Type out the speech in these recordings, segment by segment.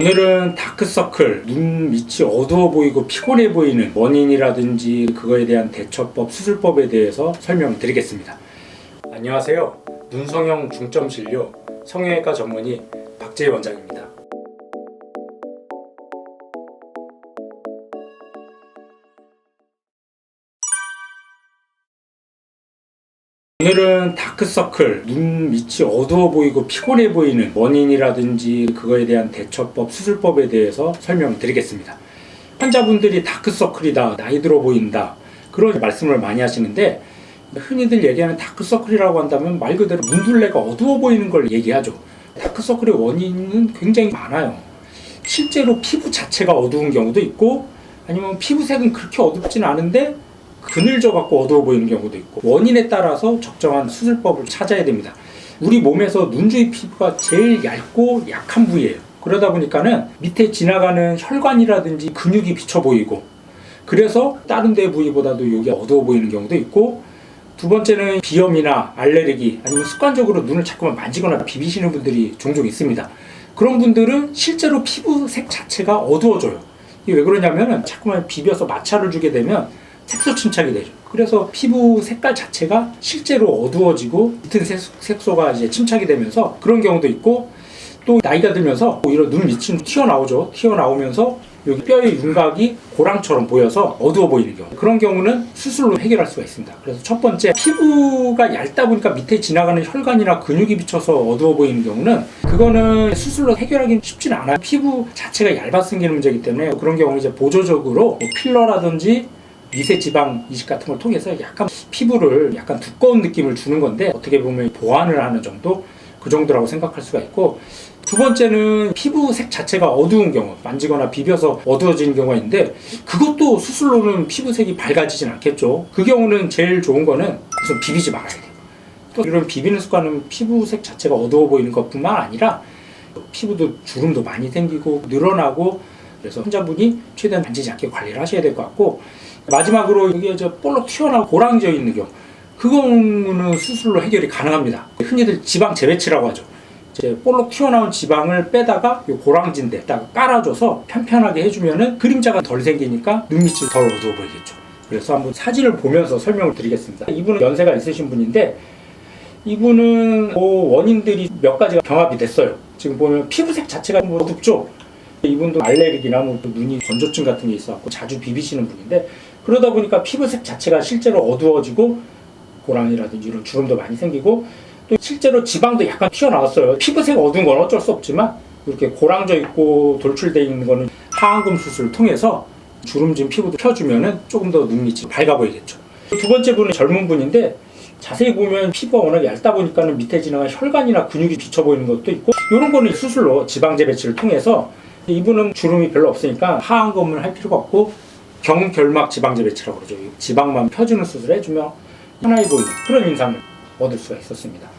오늘은 다크서클, 눈 밑이 어두워 보이고 피곤해 보이는 원인이라든지 그거에 대한 대처법, 수술법에 대해서 설명드리겠습니다. 안녕하세요. 눈성형 중점진료 성형외과 전문의 박재희 원장입니다. 오늘은 다크서클, 눈 밑이 어두워 보이고 피곤해 보이는 원인이라든지 그거에 대한 대처법, 수술법에 대해서 설명드리겠습니다. 환자분들이 다크서클이다, 나이 들어 보인다, 그런 말씀을 많이 하시는데, 흔히들 얘기하는 다크서클이라고 한다면 말 그대로 눈둘레가 어두워 보이는 걸 얘기하죠. 다크서클의 원인은 굉장히 많아요. 실제로 피부 자체가 어두운 경우도 있고, 아니면 피부색은 그렇게 어둡진 않은데 그늘져 갖고 어두워 보이는 경우도 있고, 원인에 따라서 적정한 수술법을 찾아야 됩니다. 우리 몸에서 눈 주위 피부가 제일 얇고 약한 부위예요. 그러다 보니까는 밑에 지나가는 혈관이라든지 근육이 비쳐 보이고, 그래서 다른 데 부위보다도 여기 어두워 보이는 경우도 있고, 두 번째는 비염이나 알레르기, 아니면 습관적으로 눈을 자꾸만 만지거나 비비시는 분들이 종종 있습니다. 그런 분들은 실제로 피부색 자체가 어두워져요. 이게 왜 그러냐면은 자꾸만 비벼서 마찰을 주게 되면 색소 침착이 되죠. 그래서 피부 색깔 자체가 실제로 어두워지고 짙은 색소가 이제 침착이 되면서 그런 경우도 있고, 또 나이가 들면서 오히려 눈 밑이 튀어나오죠. 튀어나오면서 여기 뼈의 윤곽이 고랑처럼 보여서 어두워 보이는 경우, 그런 경우는 수술로 해결할 수가 있습니다. 그래서 첫 번째, 피부가 얇다 보니까 밑에 지나가는 혈관이나 근육이 비쳐서 어두워 보이는 경우는 그거는 수술로 해결하기는 쉽지는 않아요. 피부 자체가 얇아 생기는 문제이기 때문에 그런 경우는 이제 보조적으로 필러라든지 미세 지방 이식 같은 걸 통해서 약간 피부를 약간 두꺼운 느낌을 주는 건데, 어떻게 보면 보완을 하는 정도, 그 정도라고 생각할 수가 있고, 두 번째는 피부색 자체가 어두운 경우, 만지거나 비벼서 어두워지는 경우가 있는데, 그것도 수술로는 피부색이 밝아지진 않겠죠. 그 경우는 제일 좋은 거는 우선 비비지 말아야 돼요. 또 이런 비비는 습관은 피부색 자체가 어두워 보이는 것뿐만 아니라 피부도 주름도 많이 생기고 늘어나고, 그래서 환자분이 최대한 만지지 않게 관리를 하셔야 될 것 같고, 마지막으로 여기 이제 볼록 튀어나오고 고랑져 있는 경우, 그거는 수술로 해결이 가능합니다. 흔히들 지방 재배치라고 하죠. 이제 볼록 튀어나온 지방을 빼다가 이 고랑지인데다가 깔아줘서 편편하게 해주면은 그림자가 덜 생기니까 눈밑이 덜 어두워 보이겠죠. 그래서 한번 사진을 보면서 설명을 드리겠습니다. 이분은 연세가 있으신 분인데, 이분은 원인들이 몇 가지가 병합이 됐어요. 지금 보면 피부색 자체가 어둡죠. 이분도 알레르기나 눈이 건조증 같은 게 있어서 자주 비비시는 분인데, 그러다 보니까 피부색 자체가 실제로 어두워지고 고랑이라든지 이런 주름도 많이 생기고, 또 실제로 지방도 약간 튀어나왔어요. 피부색 어두운 건 어쩔 수 없지만 이렇게 고랑져 있고 돌출되어 있는 거는 하안검 수술을 통해서 주름진 피부도 펴주면은 조금 더 눈밑이 밝아 보이겠죠. 두 번째 분은 젊은 분인데, 자세히 보면 피부가 워낙 얇다 보니까는 밑에 지나간 혈관이나 근육이 비쳐 보이는 것도 있고, 이런 거는 수술로 지방 재배치를 통해서, 이분은 주름이 별로 없으니까 하안검을 할 필요가 없고 경결막 지방 재배치라고 그러죠. 지방만 펴주는 수술을 해주면 편하게 보이는 그런 인상을 얻을 수가 있었습니다.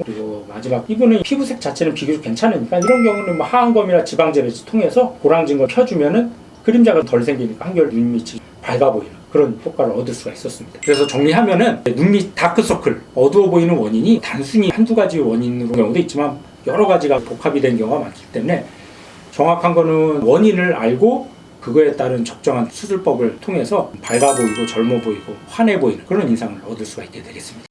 그리고 마지막, 이분은 피부색 자체는 비교적 괜찮으니까 이런 경우는 하안검이나 지방 재배치 통해서 고랑진 걸 펴주면은 그림자가 덜 생기니까 한결 눈밑이 밝아 보이는 그런 효과를 얻을 수가 있었습니다. 그래서 정리하면은 눈밑 다크서클, 어두워 보이는 원인이 단순히 한두 가지 원인으로 경우도 있지만 여러 가지가 복합이 된 경우가 많기 때문에 정확한 거는 원인을 알고 그거에 따른 적정한 수술법을 통해서 밝아 보이고 젊어 보이고 환해 보이는 그런 인상을 얻을 수가 있게 되겠습니다.